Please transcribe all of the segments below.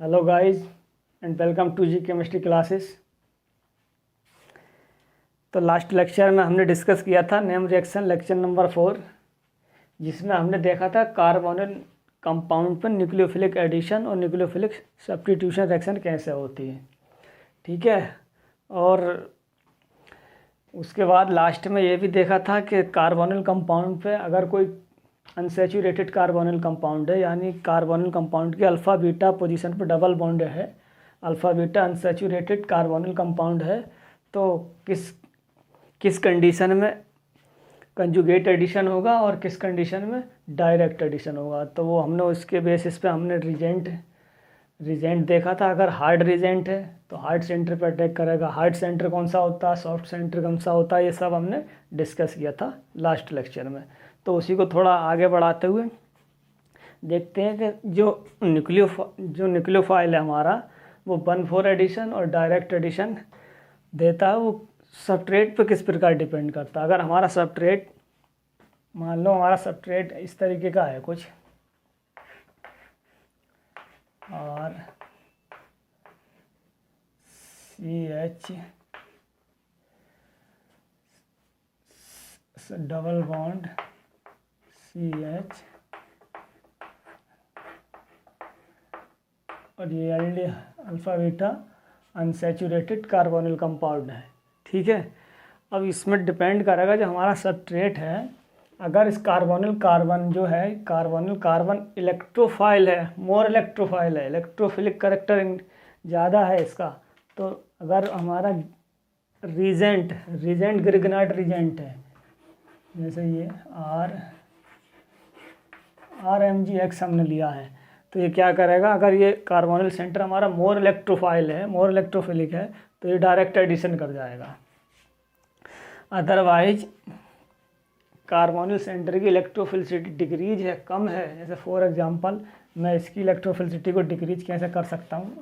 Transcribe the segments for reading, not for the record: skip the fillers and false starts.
Hello guys and welcome to G chemistry classes. तो last lecture में हमने discuss किया था नेम रिएक्शन लेक्चर नंबर 4, जिसमें हमने देखा था कार्बोनिल कंपाउंड पर न्यूक्लियोफिलिक एडिशन और न्यूक्लियोफिलिक सब्स्टिट्यूशन रिएक्शन कैसे होती है। ठीक है, और उसके बाद लास्ट में ये भी देखा था कि कार्बोनिल कंपाउंड पे अगर कोई अनसैचुरेटेड कार्बोनिल कंपाउंड है, यानी कार्बोनिल कंपाउंड की अल्फ़ा बीटा पोजीशन पर डबल बॉन्ड है, alpha beta unsaturated carbonyl compound है, तो किस कंडीशन में कंजुगेट एडिशन होगा और किस कंडीशन में डायरेक्ट एडिशन होगा। तो वो हमने उसके बेसिस पे हमने रिजेंट देखा था। अगर हार्ड रिजेंट है तो हार्ड सेंटर पर अटैक करेगा, हार्ड सेंटर कौन सा होता है, सॉफ्ट सेंटर कौन सा होता है, ये सब हमने डिस्कस किया था लास्ट लेक्चर में। तो उसी को थोड़ा आगे बढ़ाते हुए देखते हैं कि जो न्यूक्लियोफाइल है हमारा, वो 1,4 एडिशन और डायरेक्ट एडिशन देता है, वो सबस्ट्रेट पे किस प्रकार डिपेंड करता है। अगर हमारा सबस्ट्रेट, मान लो हमारा सबस्ट्रेट इस तरीके का है कुछ, और CH डबल बॉन्ड CH और ये alpha beta unsaturated carbonyl compound है। ठीक है, अब इसमें डिपेंड करेगा जो हमारा सबस्ट्रेट है, अगर इस कार्बन जो है, कार्बन इलेक्ट्रोफाइल है, मोर इलेक्ट्रोफाइल है, इलेक्ट्रोफिलिक करेक्टर ज़्यादा है इसका, तो अगर हमारा रीजेंट ग्रिग्नार्ड रीजेंट है, जैसे ये RMgX हमने लिया है, तो ये क्या करेगा, अगर ये कार्बोनिल सेंटर हमारा मोर इलेक्ट्रोफाइल है, मोर इलेक्ट्रोफिलिक है, तो ये डायरेक्ट एडिशन कर जाएगा। अदरवाइज कार्बोनिल सेंटर की इलेक्ट्रोफिलिसिटी डिक्रीज है, कम है, जैसे फॉर एग्जांपल मैं इसकी इलेक्ट्रोफिलिसिटी को डिक्रीज कैसे कर सकता हूँ,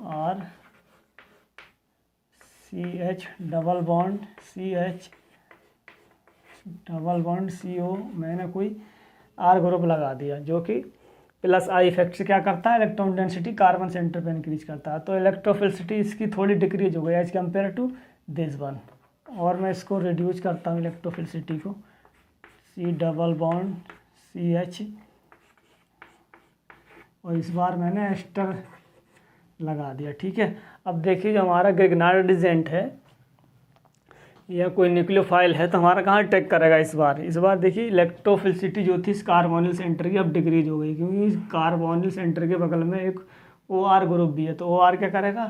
CH डबल बॉन्ड CO, मैंने कोई R ग्रुप लगा दिया जो कि प्लस I इफेक्ट से क्या करता है, इलेक्ट्रॉन डेंसिटी कार्बन सेंटर पे इंक्रीज करता है, तो इलेक्ट्रोफिलिसिटी इसकी थोड़ी डिक्रीज हो गई as compare to this one. और मैं इसको रिड्यूस करता हूँ इलेक्ट्रोफिलिसिटी को, C डबल बॉन्ड CH, और इस बार मैंने एस्टर लगा दिया। ठीक है, अब देखिए जो हमारा ग्रिग्नार्ड रीजेंट है या कोई न्यूक्लियोफाइल है, तो हमारा कहाँ अटैक करेगा इस बार देखिए इलेक्ट्रोफिलिसिटी जो थी इस कार्बोनिल सेंटर की अब डिक्रीज हो गई, क्योंकि इस कार्बोनिल सेंटर के बगल में एक OR ग्रुप भी है, तो OR क्या करेगा,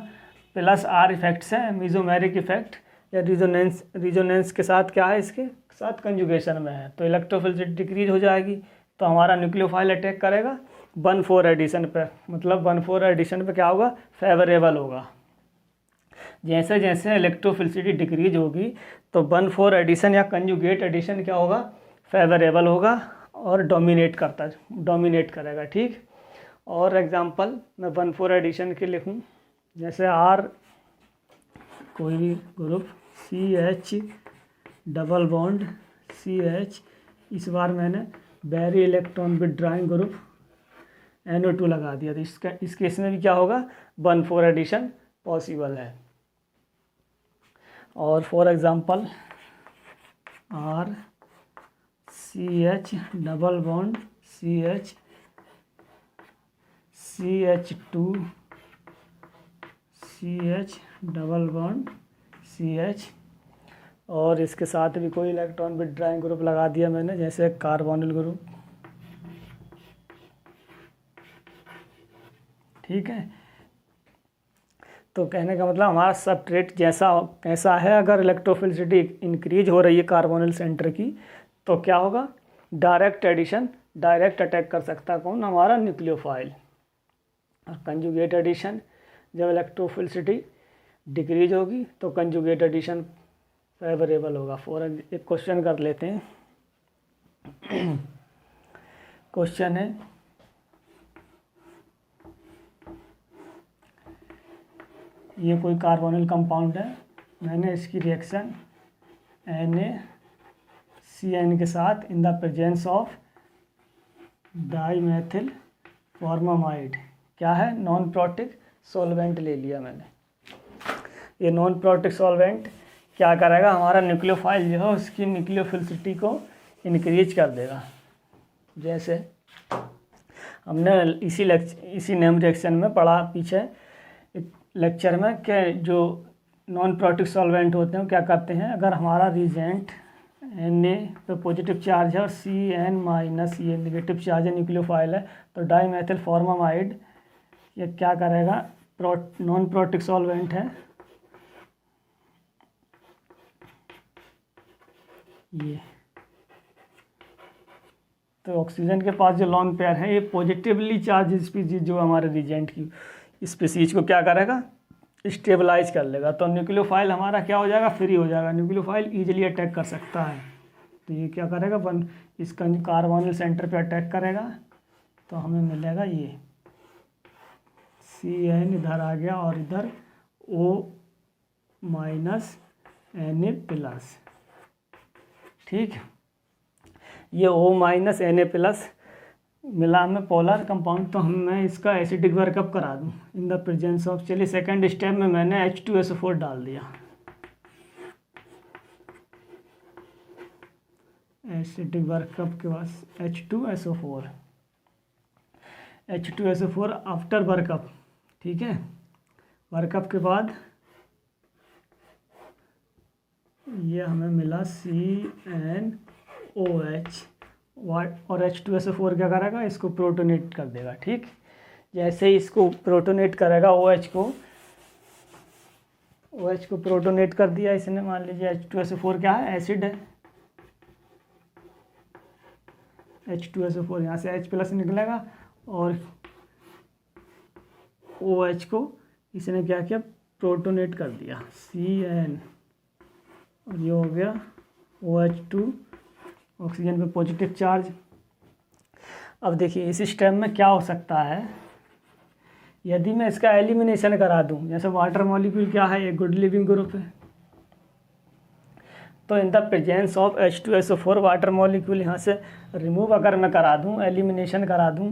प्लस R इफेक्ट्स है, मीजोमेरिक इफेक्ट या रिजोनेंस के साथ क्या है, इसके साथ कंजुगेशन में है, तो इलेक्ट्रोफिलिसिटी डिक्रीज हो जाएगी, तो हमारा न्यूक्लियोफाइल अटैक करेगा 1,4 एडिशन पे, मतलब 1,4 एडिशन पे क्या होगा, फेवरेबल होगा। जैसे जैसे इलेक्ट्रोफिलिसिटी डिक्रीज होगी तो 1,4 एडिशन या कंजुगेट एडिशन क्या होगा, फेवरेबल होगा और डोमिनेट करेगा। ठीक, और एग्जांपल मैं 1,4 एडिशन के लिखूं, जैसे R कोई भी group CH double bond CH, इस बार मैंने बैरी इलेक्ट्रॉन विथड्रॉइंग ग्रुप NO2 लगा दिया, तो इस केस में भी क्या होगा, 1,4 एडिशन पॉसिबल है। और for example CH double bond CH2 CH double bond CH, और इसके साथ भी कोई इलेक्ट्रॉन विथड्रॉइंग ग्रुप लगा दिया मैंने, जैसे कार्बोनिल ग्रुप। ठीक है, तो कहने का मतलब हमारा सबस्ट्रेट कैसा है, अगर इलेक्ट्रोफिलिसिटी इंक्रीज हो रही है कार्बोनिल सेंटर की, तो क्या होगा, डायरेक्ट अटैक कर सकता है कौन, हमारा न्यूक्लियोफाइल। और कंजुगेट एडिशन, जब इलेक्ट्रोफिलिसिटी डिक्रीज होगी तो कंजुगेट एडिशन फेवरेबल होगा। एक क्वेश्चन कर लेते हैं। क्वेश्चन है, ये कोई कार्बोनिल कंपाउंड है, मैंने इसकी रिएक्शन NaCN के साथ in the presence of dimethyl formamide, क्या है, नॉन प्रोटिक सॉल्वेंट ले लिया मैंने। ये नॉन प्रोटिक सॉल्वेंट क्या करेगा, हमारा न्यूक्लियोफाइल जो है उसकी न्यूक्लियोफिलिसिटी को इंक्रीज कर देगा। जैसे हमने इसी नेम रिएक्शन में पढ़ा पीछे लेक्चर में कि जो नॉन प्रोटिक सॉल्वेंट होते हैं क्या करते हैं, अगर हमारा रिजेंट Na पे पॉजिटिव चार्ज है और Cn- ये नेगेटिव चार्ज है, न्यूक्लियोफाइल है, तो डाईमेथिल फॉर्मामाइड ये क्या करेगा, नॉन प्रोटिक सॉल्वेंट है ये, तो ऑक्सीजन के पास जो लोन पेयर है ये पॉजिटिवली चार्ज स्पीसीज जो हमारे रिजेंट की स्पीसीज को क्या करेगा, स्टेबलाइज कर लेगा। तो न्यूक्लियोफाइल हमारा क्या हो जाएगा, फ्री हो जाएगा। न्यूक्लियोफाइल इजीली अटैक कर सकता है, तो ये क्या करेगा, इसका कार्बोनिल सेंटर पे अटैक करेगा, तो हमें मिलेगा ये Cn इधर आ गया और इधर O-Na+, ठीक। ये O-Na+ मिला में पोलर कंपाउंड, तो मैं इसका एसिडिक वर्कअप करा दूँ इन द प्रेजेंस ऑफ, चलिए सेकंड स्टेप में मैंने H2SO4 डाल दिया। एसिडिक वर्कअप के बाद H2SO4 आफ्टर वर्कअप, ठीक है। वर्कअप के बाद ये हमें मिला CnOH और H2SO4 क्या करेगा, इसको प्रोटोनेट कर देगा, ठीक। जैसे ही इसको प्रोटोनेट करेगा OH को प्रोटोनेट कर दिया इसने, मान लीजिए H2SO4 क्या है, एसिड है, H2SO4 यहाँ से H+ निकलेगा और OH को इसने क्या किया, प्रोटोनेट कर दिया Cn, और ये हो गया OH2, ऑक्सीजन पे पॉजिटिव चार्ज। अब देखिए इस स्टेप में क्या हो सकता है, यदि मैं इसका एलिमिनेशन करा दूं, जैसे वाटर मॉलिक्यूल क्या है, एक गुड लिविंग ग्रुप है, तो in the presence of H2SO4 water molecule यहाँ से रिमूव अगर मैं करा दूं, एलिमिनेशन करा दूं,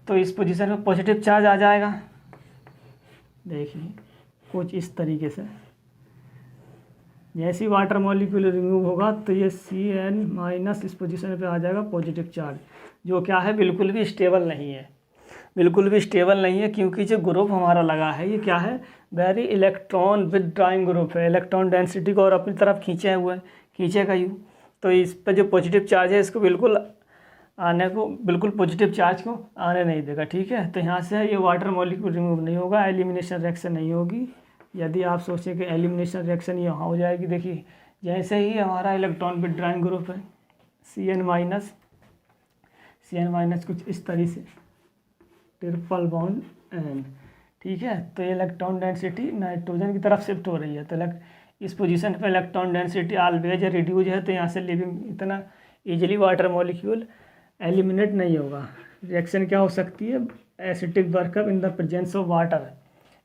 तो इस पोजीशन में पॉजिटिव चार्ज आ जाएगा। देखिए कुछ इस तरीके से, जैसे ही वाटर मॉलिक्यूल रिमूव होगा तो ये Cn- इस पोजीशन पे आ जाएगा पॉजिटिव चार्ज, जो क्या है, बिल्कुल भी स्टेबल नहीं है, बिल्कुल भी स्टेबल नहीं है, क्योंकि जो ग्रुप हमारा लगा है ये क्या है, वेरी इलेक्ट्रॉन विदड्राइंग ग्रुप है, इलेक्ट्रॉन डेंसिटी को और अपनी तरफ खींचे हुए है, खींचेगा यूँ, तो इस पर जो पॉजिटिव चार्ज है इसको बिल्कुल पॉजिटिव चार्ज को आने नहीं देगा, ठीक है। तो यहाँ से ये वाटर मॉलिक्यूल रिमूव नहीं होगा, एलिमिनेशन रिएक्शन नहीं होगी। यदि आप सोचें कि एलिमिनेशन रिएक्शन यहाँ हो जाएगी, देखिए जैसे ही हमारा इलेक्ट्रॉन विदड्राइंग ग्रुप है Cn- कुछ इस तरीके से ट्रिपल बॉन्ड N, ठीक है, तो ये इलेक्ट्रॉन डेंसिटी नाइट्रोजन की तरफ शिफ्ट हो रही है, तो इस पोजीशन पे इलेक्ट्रॉन डेंसिटी ऑलवेज रिड्यूज है, तो यहाँ से लिविंग इतना इजीली वाटर मॉलिक्यूल एलिमिनेट नहीं होगा। रिएक्शन क्या हो सकती है, acidic workup in the presence of water,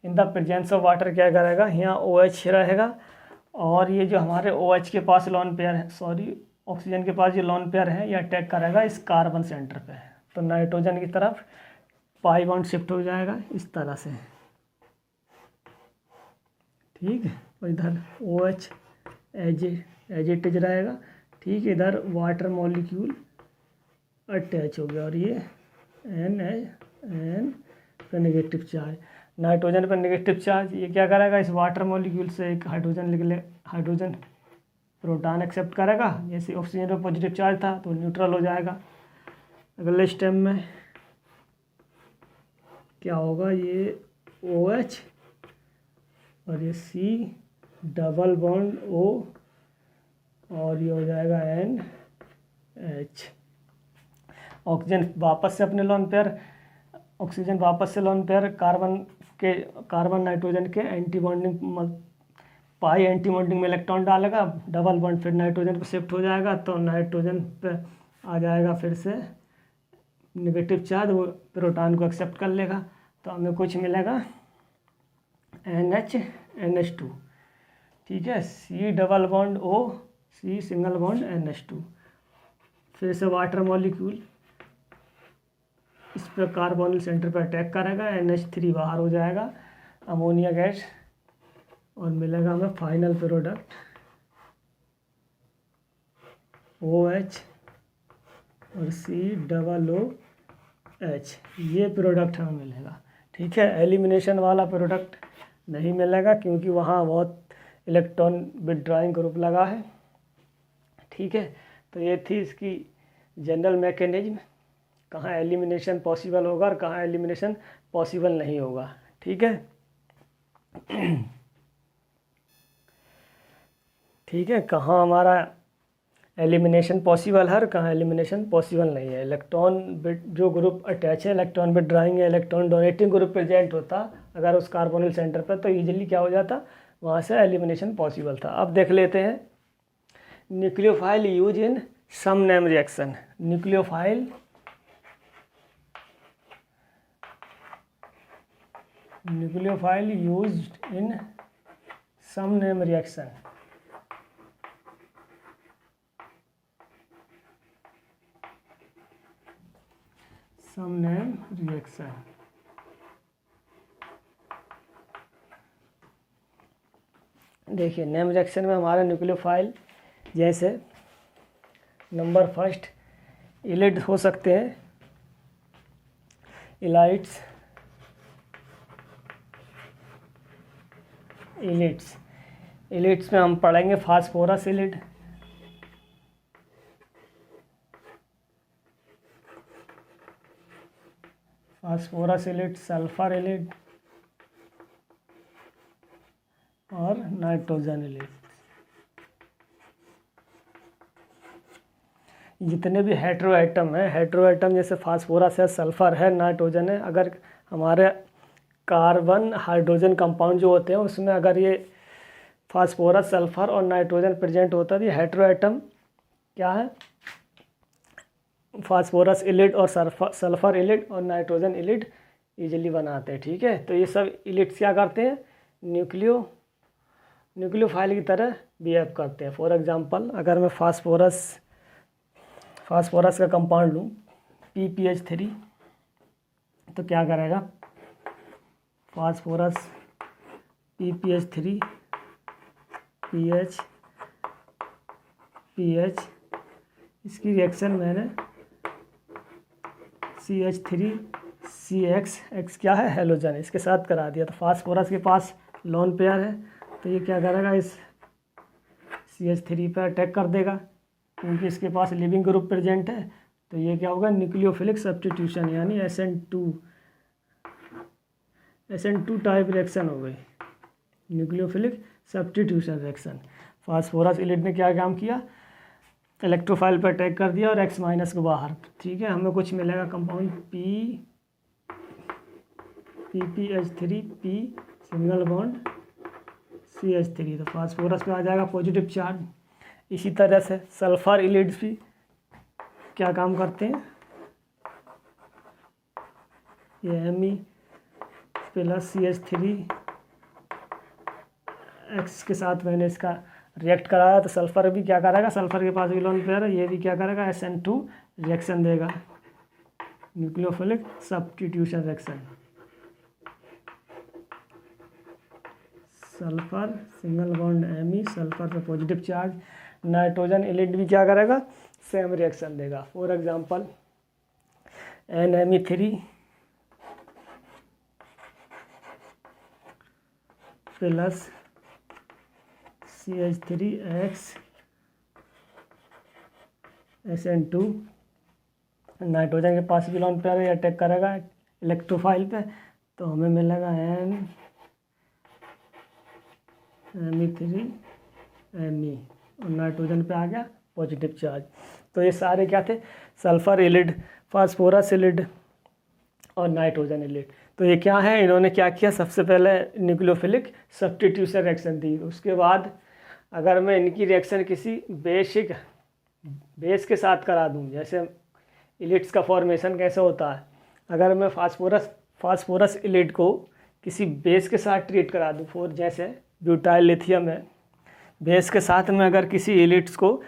in the presence of water क्या करेगा, यहाँ OH रहेगा, और ये जो हमारे OH के पास लोन पेयर है, ऑक्सीजन के पास जो लोन पेयर है, ये अटैक करेगा इस कार्बन सेंटर पे, तो नाइट्रोजन की तरफ पाई बॉन्ड शिफ्ट हो जाएगा इस तरह से, ठीक है, और इधर OH एज इट इज रहेगा, ठीक है, इधर वाटर मॉलिक्यूल अटैच हो गया, और ये N पे नेगेटिव चार्ज, नाइट्रोजन पर नेगेटिव चार्ज, ये क्या करेगा, इस वाटर मॉलिक्यूल से एक हाइड्रोजन प्रोटॉन एक्सेप्ट करेगा, जैसे ऑक्सीजन पर पॉजिटिव चार्ज था तो न्यूट्रल हो जाएगा। अगले स्टेप में क्या होगा, ये OH और ये C डबल बॉन्ड O, और ये हो जाएगा NH, ऑक्सीजन वापस से अपने लोन पेयर, ऑक्सीजन वापस से लोन पेयर कार्बन नाइट्रोजन के एंटी बॉन्डिंग पाई एंटी बॉन्डिंग में इलेक्ट्रॉन डालेगा, डबल बॉन्ड फिर नाइट्रोजन पे शिफ्ट हो जाएगा, तो नाइट्रोजन पे आ जाएगा फिर से नेगेटिव चार्ज, वो प्रोटॉन को एक्सेप्ट कर लेगा, तो हमें कुछ मिलेगा NH2, ठीक है, C double bond O, C single bond NH2, फिर से वाटर मॉलिक्यूल इस पर कार्बोनिल सेंटर पर अटैक करेगा, NH3 बाहर हो जाएगा, अमोनिया गैस और मिलेगा हमें फाइनल प्रोडक्ट OH और COOH, ये प्रोडक्ट हमें मिलेगा। ठीक है, एलिमिनेशन वाला प्रोडक्ट नहीं मिलेगा क्योंकि वहाँ बहुत इलेक्ट्रॉन विथड्रॉइंग ग्रुप लगा है। ठीक है, तो ये थी इसकी जनरल मैकेनिज्म, कहाँ एलिमिनेशन पॉसिबल होगा और कहाँ एलिमिनेशन पॉसिबल नहीं होगा। ठीक है, ठीक है, कहाँ हमारा एलिमिनेशन पॉसिबल है और कहाँ एलिमिनेशन पॉसिबल नहीं है। इलेक्ट्रॉन बिट जो ग्रुप अटैच है, इलेक्ट्रॉन विथड्रॉइंग या इलेक्ट्रॉन डोनेटिंग ग्रुप प्रेजेंट होता अगर उस कार्बोनिल सेंटर पर, तो ईजिली क्या हो जाता, वहाँ से एलिमिनेशन पॉसिबल था। अब देख लेते हैं nucleophile use in some name reaction. Nucleophile used in some name reaction. Some name reaction, देखिए नेम रिएक्शन में हमारा न्यूक्लियोफाइल जैसे नंबर फर्स्ट इलिड हो सकते हैं, इलाइट्स, इलिट्स में हम पढ़ेंगे फास्फोरस इलिड, सल्फर इलिड और नाइट्रोजन इलिड। जितने भी हेटेरो एटम है, हेटेरो एटम जैसे फास्फोरस है, सल्फर है, नाइट्रोजन है, अगर हमारे कार्बन हाइड्रोजन कंपाउंड जो होते हैं उसमें अगर ये फास्फोरस, सल्फर और नाइट्रोजन प्रेजेंट होता है तो ये हेटेरो एटम क्या है, फास्फोरस इलिड और सल्फर इलिड और नाइट्रोजन इलिड इजीली बनाते हैं। ठीक है, तो ये सब इलिड्स क्या करते हैं, न्यूक्लियोफाइल की तरह बिहेव करते हैं। फॉर एग्जांपल अगर मैं फास्फोरस का कंपाउंड लूँ PPH3, तो क्या करेगा, फास्फोरस PPH3 PH इसकी रिएक्शन मैंने CH3CX क्या है, हेलोजन, इसके साथ करा दिया। तो फास्फोरस के पास लोन पेयर है तो ये क्या करेगा, इस CH3 पर अटैक कर देगा क्योंकि इसके पास लिविंग ग्रुप प्रेजेंट है। तो ये क्या होगा, न्यूक्लियोफिलिक सब्स्टिट्यूशन यानी SN2 टाइप रिएक्शन हो गई, न्यूक्लियोफिलिक सब्स्टिट्यूशन रिएक्शन। फास्फोरस इलिड ने क्या काम किया, इलेक्ट्रोफाइल पर अटैक कर दिया और X माइनस को बाहर। ठीक है, हमें कुछ मिलेगा compound PPH3 P single bond CH3, तो फास्फोरस पे आ जाएगा पॉजिटिव चार्ज। इसी तरह से सल्फर इलिड्स भी क्या काम करते हैं, ये Me प्लस CH3X के साथ मैंने इसका रिएक्ट कराया, तो सल्फर भी क्या करेगा, सल्फर के पास भी लोन पेयर है, ये भी क्या करेगा, SN2 रिएक्शन देगा, nucleophilic substitution reaction. Sulphur single bond Me, sulphur पे पॉजिटिव चार्ज। नाइट्रोजन इलिड भी क्या करेगा, सेम रिएक्शन देगा। For example NMe3 plus CH3X SN2, nitrogen के पास भी लोन पेयर है, अटैक करेगा इलेक्ट्रोफाइल पे, तो हमें मिलेगा Me3 Me और नाइट्रोजन पे आ गया पॉजिटिव चार्ज। तो ये सारे क्या थे, सल्फर इलिड, फास्फोरस इलिड और नाइट्रोजन इलिड। तो ये क्या है, इन्होंने क्या किया, सबसे पहले न्यूक्लियोफिलिक सब्स्टिट्यूशन रिएक्शन दी। उसके बाद अगर मैं इनकी रिएक्शन किसी बेस के साथ करा दूं, जैसे इलिड्स का फॉर्मेशन कैसे होता है, अगर मैं फास्फोरस इलिड को किसी बेस के साथ ट्रीट करा दूं, जैसे ब्यूटाइल लिथियम है, बेस के साथ में अगर किसी इलिड्स को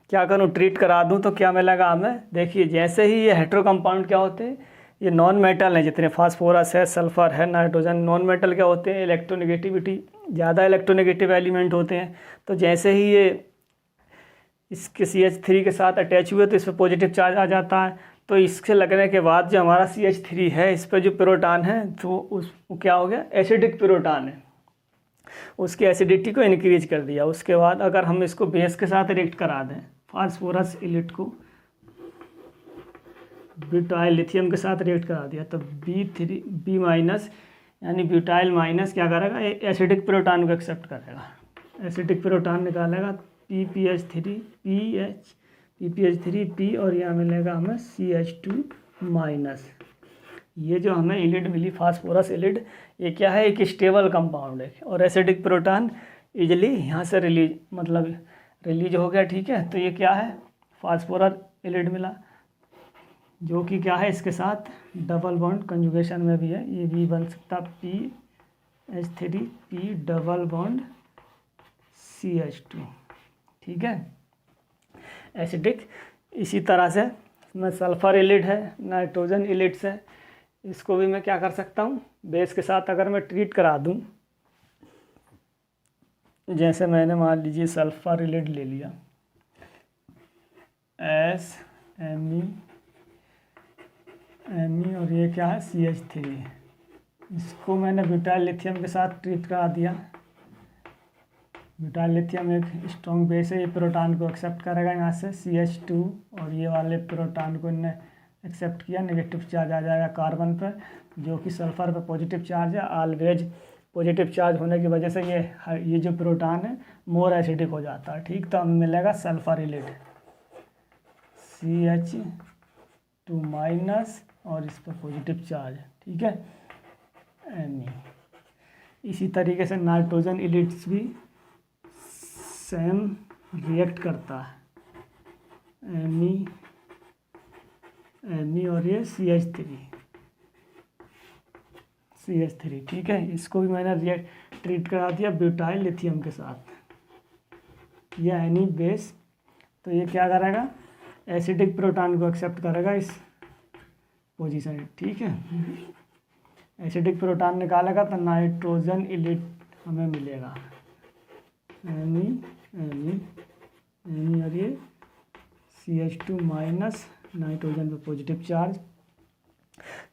क्या करूं, ट्रीट करा दूं, तो क्या मिलेगा हमें, देखिए जैसे ही ये हेटेरो कंपाउंड क्या होते हैं, ये नॉन मेटल हैं, जितने फास्फोरस है, सल्फर है, नाइट्रोजन, नॉन मेटल क्या होते हैं, इलेक्ट्रोनेगेटिविटी ज़्यादा इलेक्ट्रोनेगेटिव एलिमेंट होते हैं। तो जैसे ही ये इसके CH3 के साथ अटैच हुए तो इस पर पॉजिटिव चार्ज आ जाता है। तो इसके लगने के बाद जो हमारा CH3 है, इस पर जो प्रोटॉन है तो वो क्या हो गया, एसिडिक प्रोटॉन है, उसकी एसिडिटी को इंक्रीज कर दिया। उसके बाद अगर हम इसको बेस के साथ रिएक्ट करा दें, फास्फोरस इलिट को ब्यूटाइल लिथियम के साथ रिएक्ट करा दिया, तो B माइनस यानी ब्यूटाइल माइनस क्या करेगा, एसिडिक प्रोटॉन को एक्सेप्ट करेगा, एसिडिक प्रोटॉन निकालेगा PPH3P और यहाँ मिलेगा हमें CH2 माइनस। ये जो हमें इलिड मिली फास्फोरस इलिड, ये क्या है, एक स्टेबल कंपाउंड है और एसिडिक प्रोटॉन इजली यहाँ से रिलीज हो गया। ठीक है, तो ये क्या है, फास्फोरस इलिड मिला, जो कि क्या है, इसके साथ डबल बॉन्ड कंजुगेशन में भी है, ये भी बन सकता PH3P डबल बॉन्ड CH2। ठीक है, एसिडिक। इसी तरह से मैं सल्फर इलिड है, नाइट्रोजन इलिड्स है, इसको भी मैं क्या कर सकता हूँ, बेस के साथ अगर मैं ट्रीट करा दूँ, जैसे मैंने मान लीजिए सल्फर इलिड ले लिया, SMe और ये क्या है, CH3, इसको मैंने ब्यूटाइल लिथियम के साथ ट्रीट करा दिया। ब्यूटाइल लिथियम एक स्ट्रॉन्ग बेस है, ये प्रोटॉन को एक्सेप्ट करेगा यहाँ से CH2, और ये वाले प्रोटॉन को इन्हें एक्सेप्ट किया, नेगेटिव चार्ज आ जाएगा कार्बन पर, जो कि सल्फर पर पॉजिटिव चार्ज है। ऑलवेज पॉजिटिव चार्ज होने की वजह से ये जो प्रोटॉन है मोर एसिडिक हो जाता है। ठीक, तो हमें मिलेगा सल्फर इलिड CH2 माइनस और इस पर पॉजिटिव चार्ज। ठीक है, Me। इसी तरीके से नाइट्रोजन इलिड्स भी सेम रिएक्ट करता है, Me और ये CH3। ठीक है, इसको भी मैंने ट्रीट करा दिया ब्यूटाइल लिथियम के साथ, ये एनी बेस। तो ये क्या करेगा, एसिडिक प्रोटॉन को एक्सेप्ट करेगा इस पोजीशन। ठीक है, एसिडिक प्रोटॉन निकालेगा तो नाइट्रोजन इलिड हमें मिलेगा, Me और ये CH2 माइनस, नाइट्रोजन पे पॉजिटिव चार्ज।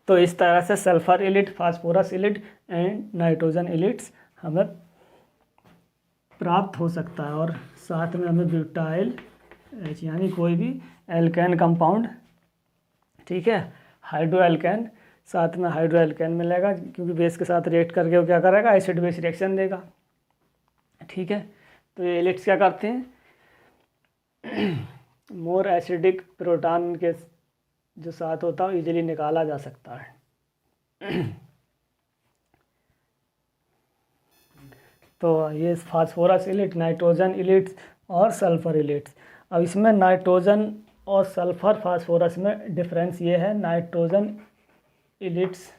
तो इस तरह से सल्फर इलिड, फास्फोरस इलिड एंड नाइट्रोजन इलिड्स हमें प्राप्त हो सकता है। और साथ में हमें ब्यूटाइल H यानी कोई भी एल्केन कंपाउंड, ठीक है, हाइड्रो एल्केन, साथ में हाइड्रो एल्केन मिलेगा, क्योंकि बेस के साथ रिएक्ट करके वो क्या करेगा, एसिड बेस रिएक्शन देगा। ठीक है, तो ये इलिड्स क्या करते हैं, मोर एसिडिक प्रोटॉन के जो साथ होता है इजीली निकाला जा सकता है। तो ये फास्फोरस इलिड, नाइट्रोजन इलिड्स और सल्फर इलिड्स। अब इसमें नाइट्रोजन और सल्फर फास्फोरस में डिफरेंस ये है, नाइट्रोजन इलिड्स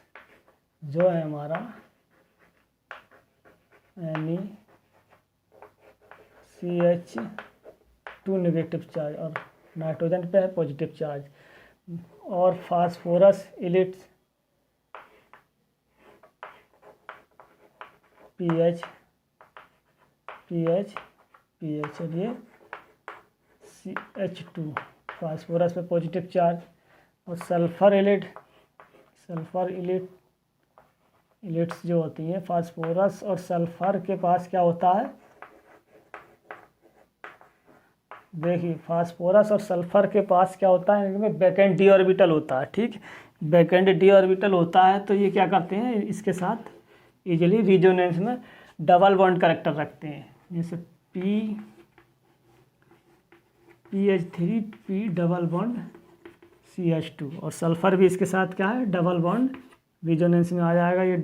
जो है हमारा यानी CH2 नेगेटिव चार्ज और नाइट्रोजन पे है पॉजिटिव चार्ज, और फास्फोरस इलिड्स PH और ये CH2 फास्फोरस पे पॉजिटिव चार्ज, और सल्फर इलिड्स जो होती हैं, फास्फोरस और सल्फर के पास क्या होता है, देखिए फास्फोरस और सल्फर के पास क्या होता है, इनमें बैकेंड डी ऑर्बिटल होता है। ठीक, बैकेंड डी ऑर्बिटल होता है, तो ये क्या करते हैं, इसके साथ इजीली रिजोनेंस में डबल बॉन्ड कैरेक्टर रखते हैं, जैसे PH3P डबल बॉन्ड CH2, और सल्फर भी इसके साथ क्या है, डबल बॉन्ड रिजोनेंस में आ जाएगा। ये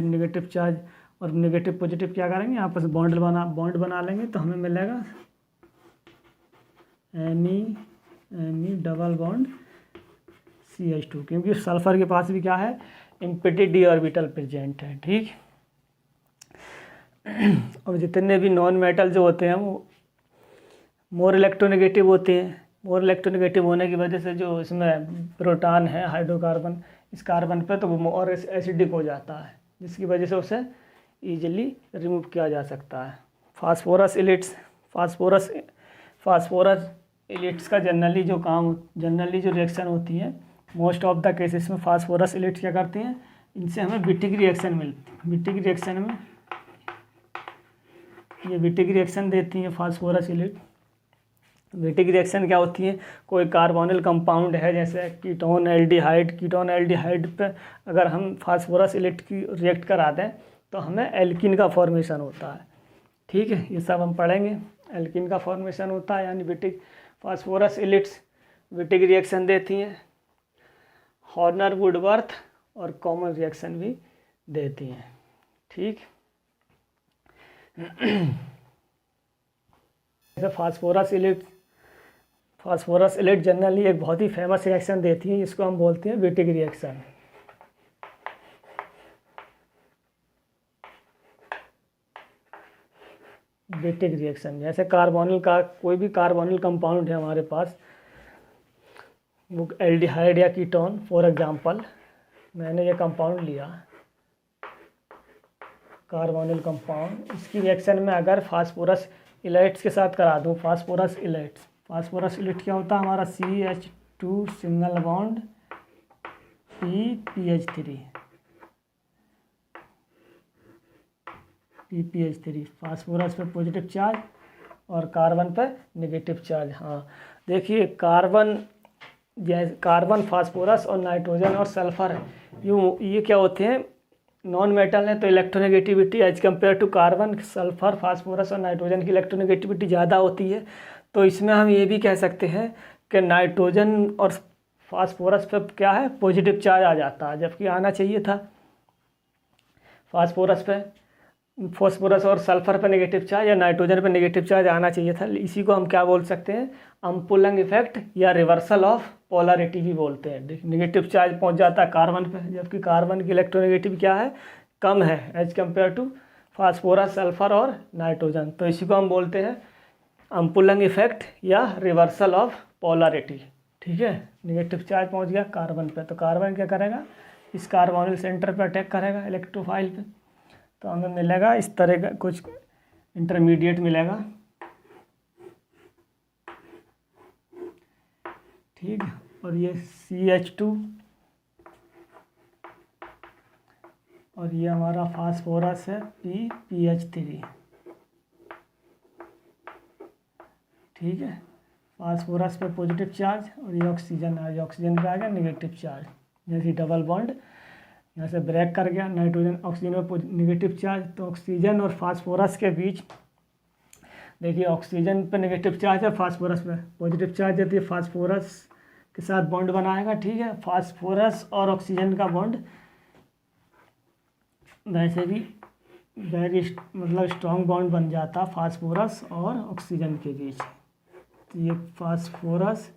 नेगेटिव चार्ज और नेगेटिव पॉजिटिव क्या करेंगे, यहाँ पर बॉन्ड बना लेंगे, तो हमें मिलेगा Me डबल बॉन्ड CH2, क्योंकि सल्फर के पास भी क्या है, एम्प्टी डी ऑर्बिटल प्रेजेंट है। ठीक, और जितने भी नॉन मेटल जो होते हैं वो मोर इलेक्ट्रोनेगेटिव होते हैं, मोर इलेक्ट्रोनेगेटिव होने की वजह से जो इसमें प्रोटॉन है हाइड्रोकार्बन इस कार्बन पे, तो वो और एसिडिक हो जाता है, जिसकी वजह से उसे ईजिली रिमूव किया जा सकता है। फास्फोरस इलिट्स फास्फोरस इलिट्स का जनरली जो रिएक्शन होती है, मोस्ट ऑफ द केसेस में फास्फोरस इलिट्स क्या करती हैं, इनसे हमें विटिक रिएक्शन मिलती है। विटिक रिएक्शन में ये विटिक रिएक्शन देती हैं फास्फोरस इलिट। विटिक रिएक्शन क्या होती है, कोई कार्बोनिल कंपाउंड है जैसे कीटोन एल्डिहाइड पे अगर हम फास्फोरस इलिट की रिएक्ट करा दें तो हमें एल्कीन का फॉर्मेशन होता है। ठीक है, ये सब हम पढ़ेंगे। एल्कीन का फॉर्मेशन होता है, यानी विटिक फास्फोरस इलिट्स विटिक रिएक्शन देती हैं। हॉर्नर वुडवर्थ और कॉमन रिएक्शन भी देती हैं। ठीक, जैसे फास्फोरस इलिट जनरली एक बहुत ही फेमस रिएक्शन देती है, इसको हम बोलते हैं विटिक रिएक्शन। विटिक रिएक्शन जैसे कोई भी कार्बोनिल कंपाउंड है हमारे पास, वो एल्डिहाइड या कीटोन, फॉर एग्जांपल मैंने ये कंपाउंड लिया कार्बोनिल कंपाउंड, इसकी रिएक्शन में अगर फास्फोरस इलाइट्स के साथ करा दूँ, फास्फोरस इलाइट क्या होता है हमारा CH2 single bond PPH3 phosphorus पे पॉजिटिव चार्ज और कार्बन पे नेगेटिव चार्ज। हाँ देखिए, कार्बन फास्फोरस और नाइट्रोजन और सल्फर ये क्या होते हैं, नॉन मेटल है, तो electronegativity as compare to carbon, sulphur, phosphorus और नाइट्रोजन की इलेक्ट्रोनेगेटिविटी ज़्यादा होती है। तो इसमें हम ये भी कह सकते हैं कि नाइट्रोजन और फास्फोरस पे क्या है, पॉजिटिव चार्ज आ जाता है, जबकि आना चाहिए था फास्फोरस और सल्फर पे नेगेटिव चार्ज या नाइट्रोजन पे नेगेटिव चार्ज आना चाहिए था। इसी को हम क्या बोल सकते हैं, अम्पुलंग इफेक्ट या रिवर्सल ऑफ पोलैरिटी भी बोलते हैं। नेगेटिव चार्ज पहुंच जाता है कार्बन पे, जबकि कार्बन की इलेक्ट्रोनेगेटिव क्या है, कम है as compare to phosphorus, sulphur और नाइट्रोजन। तो इसी को हम बोलते हैं अम्पुलंग इफेक्ट या रिवर्सल ऑफ पोलैरिटी। ठीक है, नेगेटिव चार्ज पहुंच गया कार्बन पे, तो कार्बन क्या करेगा, इस कार्बोनिल सेंटर पे अटैक करेगा इलेक्ट्रोफाइल पे, तो हमें मिलेगा इस तरह का कुछ इंटरमीडिएट मिलेगा। ठीक, और ये CH2 और ये हमारा फास्फोरस है PPH3। ठीक है, फास्फोरस पे पॉजिटिव चार्ज और ये ऑक्सीजन पे आ गया नेगेटिव चार्ज। जैसे डबल बॉन्ड यहाँ से ब्रेक कर गया, नाइट्रोजन ऑक्सीजन पे नेगेटिव चार्ज, तो ऑक्सीजन और फास्फोरस के बीच देखिए, ऑक्सीजन पे नेगेटिव चार्ज है, फास्फोरस पे पॉजिटिव चार्ज देती है, फास्फोरस के साथ बॉन्ड बनाएगा। ठीक है, फास्फोरस और ऑक्सीजन का बॉन्ड वैसे भी मतलब स्ट्रॉन्ग बॉन्ड बन जाता फास्फोरस और ऑक्सीजन के बीच। तो ये फास्फोरस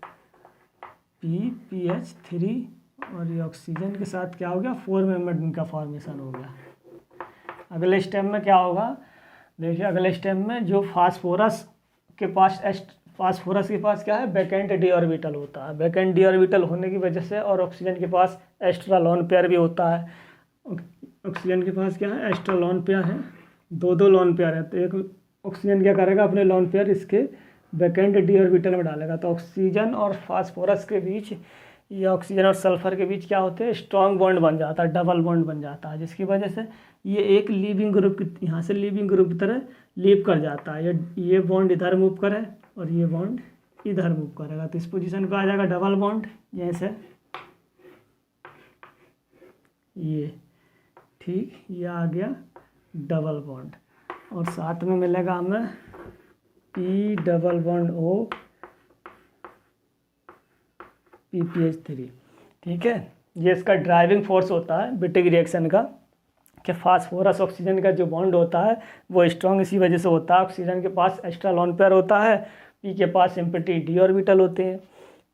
PPH3 और ये ऑक्सीजन के साथ क्या हो गया, 4 मेंबर्ड रिंग का फॉर्मेशन हो गया। अगले स्टेप में क्या होगा, देखिए अगले स्टेप में जो फास्फोरस के पास क्या है, बैकेंड डी ऑर्बिटल होता है। बैकेंड डी ऑर्बिटल होने की वजह से, और ऑक्सीजन के पास एक्स्ट्रा लोन पेयर भी होता है। ऑक्सीजन के पास क्या है, एक्स्ट्रा लोन पेयर है, दो लोन पेयर है। तो एक ऑक्सीजन क्या करेगा, अपने लोन पेयर इसके बैकेंड डी ऑर्बिटल में डालेगा, तो ऑक्सीजन और फास्फोरस के बीच या ऑक्सीजन और सल्फर के बीच क्या होते हैं, स्ट्रॉन्ग बॉन्ड बन जाता है, डबल बॉन्ड बन जाता है, जिसकी वजह से ये एक लीविंग ग्रुप यहाँ से लीविंग ग्रुप की तरह लीव कर जाता है। ये बॉन्ड इधर मूव करे और ये बॉन्ड इधर मूव करेगा, तो इस पोजीशन पे आ जाएगा डबल बॉन्ड जैसे ये। ठीक, ये आ गया डबल बॉन्ड, और साथ में मिलेगा हमें P double bond O PPH3। ठीक है, ये इसका ड्राइविंग फोर्स होता है विटिक रिएक्शन का, कि फास्फोरस ऑक्सीजन का जो बॉन्ड होता है वो स्ट्रॉन्ग इसी वजह से होता है। ऑक्सीजन के पास एक्स्ट्रा लोन पेयर होता है, P के पास सिंपैथी डी ऑर्बिटल होते हैं,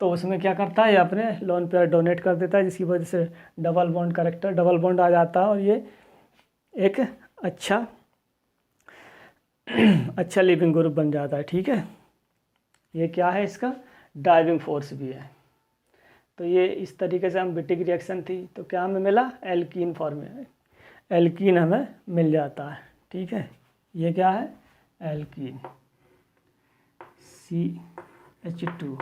तो उसमें क्या करता है, अपने लोन पेयर डोनेट कर देता है, जिसकी वजह से डबल बॉन्ड आ जाता है, और ये एक अच्छा लिविंग ग्रुप बन जाता है। ठीक है, ये क्या है, इसका ड्राइविंग फोर्स भी है। तो ये इस तरीके से हम बिटिक रिएक्शन थी, तो क्या हमें मिला, एल्कीन फॉर्मेशन, एल्कीन हमें मिल जाता है। ठीक है, ये क्या है, एल्कीन CH2,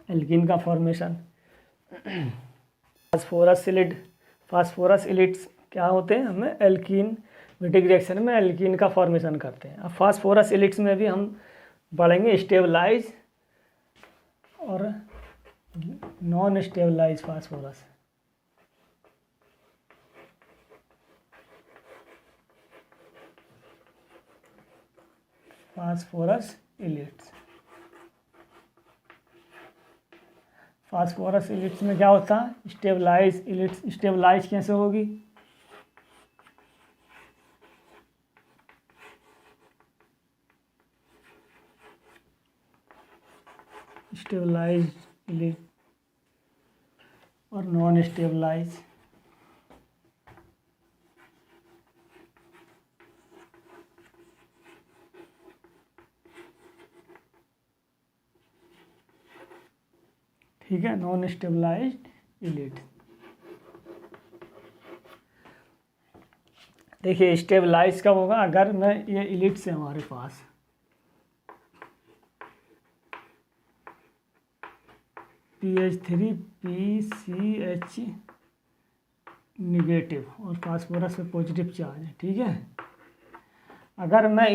एल्कीन का फॉर्मेशन। फास्फोरस इलिट्स क्या होते हैं, हमें एल्कीन, बिटिक रिएक्शन में एल्कीन का फॉर्मेशन करते हैं। अब फास्फोरस इलिट्स में भी हम पढ़ेंगे स्टेबलाइज और non stabilise phosphorus. Phosphorus ylides, phosphorus ylides में क्या होता है, स्टेबलाइज इलिट्स। स्टेबलाइज कैसे होगी, स्टेबलाइज इलिट और नॉन स्टेबलाइज। ठीक है, नॉन स्टेबलाइज्ड इलिट। देखिए स्टेबलाइज कब होगा, अगर मैं ये इलिट्स है हमारे पास, PH3 PCH निगेटिव और फास्फोरस पे पॉजिटिव चार्ज है। ठीक है, अगर मैं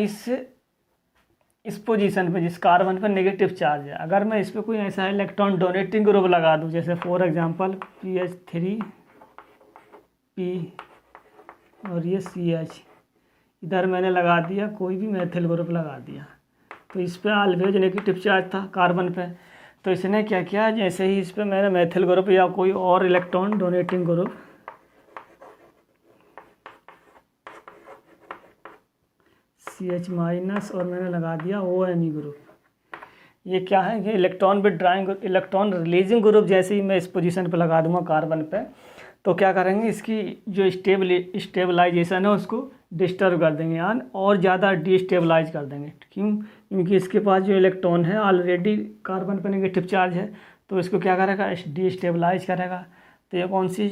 इस पोजीशन पे, जिस कार्बन पर नेगेटिव चार्ज है, अगर मैं इस पर कोई ऐसा इलेक्ट्रॉन डोनेटिंग ग्रुप लगा दूं, जैसे फॉर एग्जांपल PH3P और ये CH, इधर मैंने लगा दिया कोई भी मैथिल ग्रुप लगा दिया, तो इस पर ऑलवेज नेगेटिव चार्ज था कार्बन पे, तो इसने क्या किया, जैसे ही इस पर मैंने मैथिल ग्रुप या कोई और electron donating group CH minus और मैंने लगा दिया ONE ग्रुप, ये क्या है, ये इलेक्ट्रॉन विथड्राइंग, इलेक्ट्रॉन रिलीजिंग ग्रुप। जैसे ही मैं इस पोजीशन पे लगा दूंगा कार्बन पे, तो क्या करेंगे, इसकी जो स्टेबलाइजेशन है उसको डिस्टर्ब कर देंगे, यानी और ज़्यादा डिस्टेबलाइज कर देंगे। क्यों, क्योंकि इसके पास जो इलेक्ट्रॉन है ऑलरेडी कार्बन पर नेगेटिव चार्ज है, तो इसको क्या करेगा, डिस्टेबलाइज करेगा। तो ये कौन सी,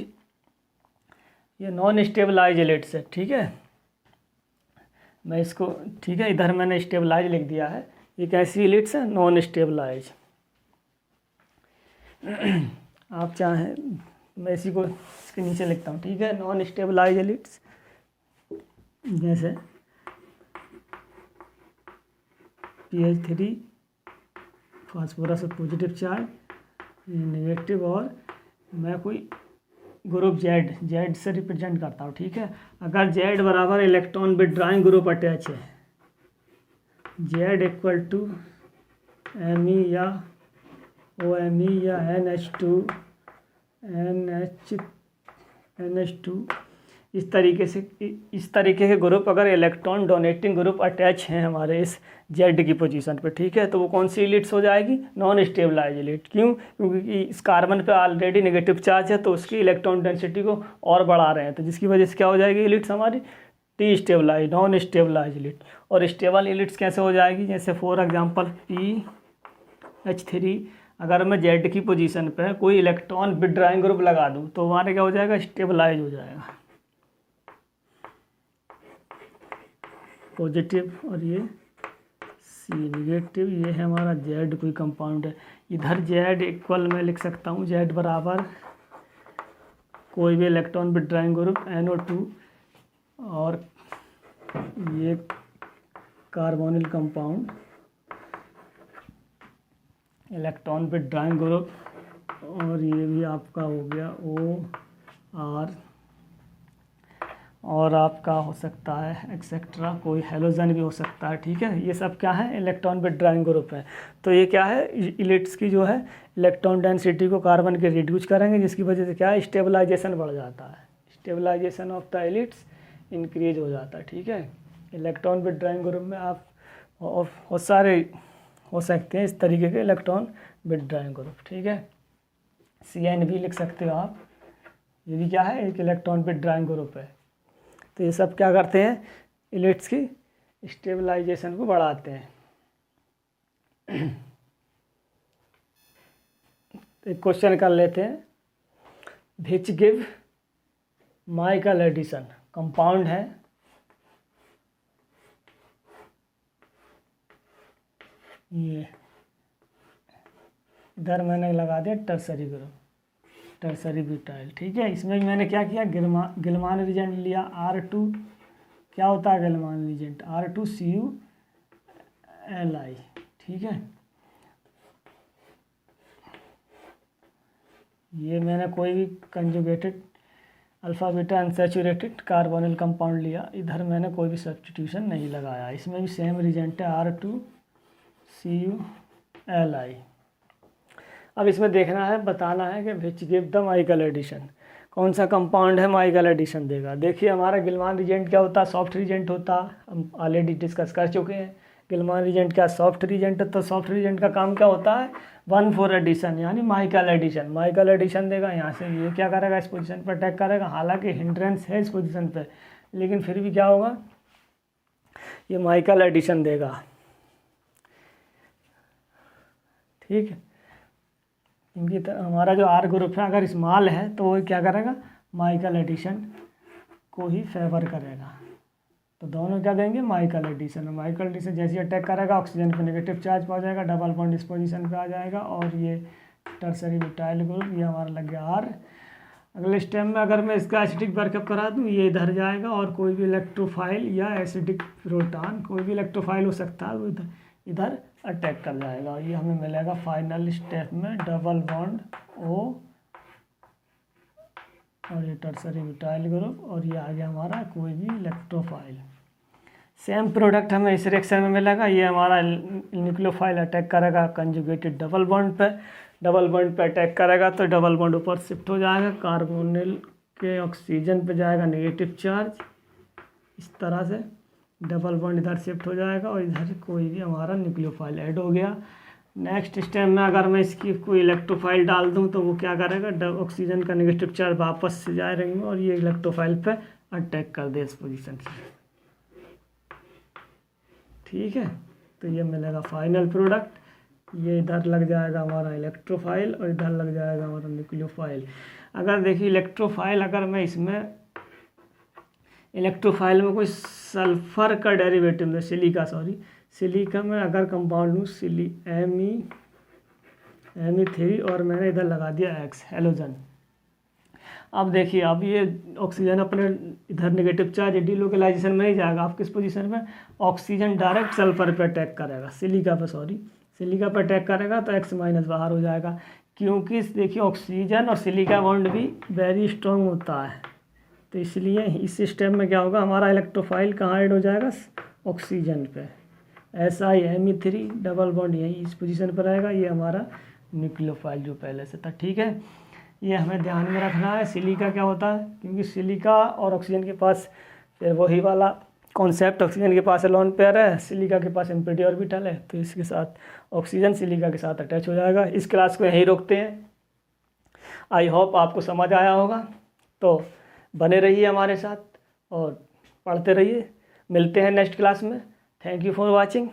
ये नॉन स्टेबलाइज इलिट्स है। ठीक है, मैं इसको, ठीक है, इधर मैंने स्टेबलाइज लिख दिया है, ये कैसी इलिट्स है, नॉन स्टेबलाइज। आप चाहें मैं इसी को इसके नीचे लिखता हूँ। ठीक है, नॉन स्टेबलाइज इलिट्स, जैसे PH3 phosphorus positive charge, negative, और मैं कोई ग्रुप जेड से रिप्रेजेंट करता हूँ। ठीक है, अगर जेड बराबर इलेक्ट्रॉन विथड्राइंग ग्रुप अटैच है, जेड इक्वल टू ME या OMe या NH2 इस तरीके के ग्रुप, अगर इलेक्ट्रॉन डोनेटिंग ग्रुप अटैच हैं हमारे इस जेड की पोजीशन पे, ठीक है, तो वो कौन सी इलिट्स हो जाएगी, नॉन स्टेबलाइज इलिट। क्यों, क्योंकि इस कार्बन पे ऑलरेडी नेगेटिव चार्ज है, तो उसकी इलेक्ट्रॉन डेंसिटी को और बढ़ा रहे हैं, तो जिसकी वजह से क्या हो जाएगी, इलिट्स हमारी टी स्टेबलाइज, नॉन स्टेबलाइज इलिट। और स्टेबल इलिट्स कैसे हो जाएगी, जैसे फॉर एग्जांपल PH3, अगर मैं जेड की पोजीशन पे कोई इलेक्ट्रॉन विथड्राइंग ग्रुप लगा दूं, तो हमारे क्या हो जाएगा, स्टेबलाइज हो जाएगा, पॉजिटिव, और ये C निगेटिव, ये है हमारा जेड कोई कंपाउंड है। इधर जेड इक्वल मैं लिख सकता हूँ, जेड बराबर कोई भी इलेक्ट्रॉन विथड्राइंग ग्रुप NO2, और ये कार्बोनिल कंपाउंड इलेक्ट्रॉन विथड्राइंग ग्रुप, और ये भी आपका हो गया OR, और आपका हो सकता है एक्सेट्रा, कोई हेलोजन भी हो सकता है। ठीक है, ये सब क्या है, इलेक्ट्रॉन विथड्राइंग ग्रुप है। तो ये क्या है, इलिट्स की जो है इलेक्ट्रॉन डेंसिटी को कार्बन के रिड्यूस करेंगे, जिसकी वजह से क्या है, स्टेबलाइजेशन बढ़ जाता है, स्टेबलाइजेशन ऑफ द इलिट्स इंक्रीज हो जाता है। ठीक है, इलेक्ट्रॉन विथड्राइंग ग्रुप में आप बहुत सारे हो सकते हैं इस तरीके के इलेक्ट्रॉन विथड्राइंग ग्रुप। ठीक है, CN भी लिख सकते हो आप, ये भी क्या है, एक इलेक्ट्रॉन विथड्राइंग ग्रुप है। तो ये सब क्या करते हैं, इलिट्स की स्टेबलाइजेशन को बढ़ाते हैं। तो एक क्वेश्चन कर लेते हैं, which give Michael Edison, compound है, ये इधर मैंने लगा दिया टर्सरी ग्रुप, टर्सरी ब्यूटाइल। ठीक है, इसमें भी मैंने क्या किया, गिलमान रिजेंट लिया, R2 क्या होता है गिलमान रिजेंट, R2CuLi। ठीक है, ये मैंने कोई भी conjugated alpha beta unsaturated carbonyl compound लिया, इधर मैंने कोई भी सब्स्टिट्यूशन नहीं लगाया। इसमें भी सेम रिजेंट है R2CuLi। अब इसमें देखना है, बताना है कि which give the Michael addition, कौन सा कंपाउंड है माइकल एडिशन देगा। देखिए हमारा गिलमान रिजेंट क्या होता है, सॉफ्ट रिजेंट होता, हम ऑलरेडी डिस्कस कर चुके हैं। गिलमान रिजेंट क्या सॉफ्ट रिजेंट है, तो सॉफ्ट रिजेंट का काम क्या होता है, 1,4 एडिशन यानी माइकल एडिशन। माइकल एडिशन देगा, यहाँ से ये क्या करेगा, इस पोजीशन पर अटैक करेगा, हालांकि हिंड्रेंस है इस पोजीशन पे, लेकिन फिर भी क्या होगा, ये माइकल एडिशन देगा। ठीक है, क्योंकि हमारा जो R ग्रुप है अगर स्मॉल है तो वो क्या करेगा, माइकल एडिशन को ही फेवर करेगा। तो दोनों क्या देंगे, माइकल एडिशन। माइकल एडिशन जैसे अटैक करेगा ऑक्सीजन पे नेगेटिव चार्ज पहुंच जाएगा, डबल बॉन्ड इस पोजीशन पे आ जाएगा, और ये टर्सरी ब्यूटाइल ग्रुप ये हमारा लग गया R। अगले स्टेप में अगर मैं इसका एसिडिक वर्कअप करा दूँ, ये इधर जाएगा, और कोई भी इलेक्ट्रोफाइल या एसिडिक प्रोटॉन, कोई भी इलेक्ट्रोफाइल हो सकता है, वो इधर अटैक कर जाएगा, और ये हमें मिलेगा फाइनल स्टेप में डबल बॉन्ड O और ये टर्सरी ब्यूटाइल ग्रुप, और ये आ गया हमारा कोई भी इलेक्ट्रोफाइल। सेम प्रोडक्ट हमें इस रिएक्शन में मिलेगा, ये हमारा न्यूक्लियोफाइल अटैक करेगा कंजुगेटेड डबल बॉन्ड पे, डबल बॉन्ड पे अटैक करेगा तो डबल बॉन्ड ऊपर शिफ्ट हो जाएगा, कार्बोनिल के ऑक्सीजन पे जाएगा नेगेटिव चार्ज, इस तरह से डबल बॉन्ड इधर शिफ्ट हो जाएगा, और इधर कोई भी हमारा न्यूक्लियोफाइल ऐड हो गया। नेक्स्ट स्टेप में अगर मैं इसकी कोई इलेक्ट्रोफाइल डाल दूं तो वो क्या करेगा, ऑक्सीजन का नेगेटिव चार्ज वापस से जाएंगे, और ये इलेक्ट्रोफाइल पे अटैक कर दे इस पोजीशन से। ठीक है, तो ये मिलेगा फाइनल प्रोडक्ट, ये इधर लग जाएगा हमारा इलेक्ट्रोफाइल, और इधर लग जाएगा हमारा न्यूक्लियोफाइल। अगर देखिए इलेक्ट्रोफाइल, अगर मैं इसमें इलेक्ट्रोफाइल में कोई सल्फर का डेरिवेटिव में सिलिका में अगर कंपाउंड लूँ Me3 और मैंने इधर लगा दिया X हेलोजन। अब देखिए, अब ये ऑक्सीजन अपने इधर नेगेटिव चार्ज डीलोकलाइजेशन में नहीं जाएगा, आप किस पोजीशन में, ऑक्सीजन डायरेक्ट सल्फर पे अटैक करेगा, सिलिका पे अटैक करेगा तो X माइनस बाहर हो जाएगा, क्योंकि देखिए ऑक्सीजन और सिलिका बॉन्ड भी वेरी स्ट्रॉन्ग होता है, तो इसलिए इस स्टेप में क्या होगा, हमारा इलेक्ट्रोफाइल कहाँ ऐड हो जाएगा, ऑक्सीजन पे, Me3 डबल बॉन्ड यही इस पोजीशन पर रहेगा, ये हमारा न्यूक्लियोफाइल जो पहले से था। ठीक है, ये हमें ध्यान में रखना है। सिलिका क्या होता है, क्योंकि सिलिका और ऑक्सीजन के पास फिर वही वाला कॉन्सेप्ट, ऑक्सीजन के पास लोन पेयर है, सिलिका के पास एम्पिटी ऑर्बिटल है, तो इसके साथ ऑक्सीजन सिलिका के साथ अटैच हो जाएगा। इस क्लास को यहीं रोकते हैं। आई होप आपको समझ आया होगा, तो बने रहिए हमारे साथ और पढ़ते रहिए। मिलते हैं नेक्स्ट क्लास में। Thank you for watching.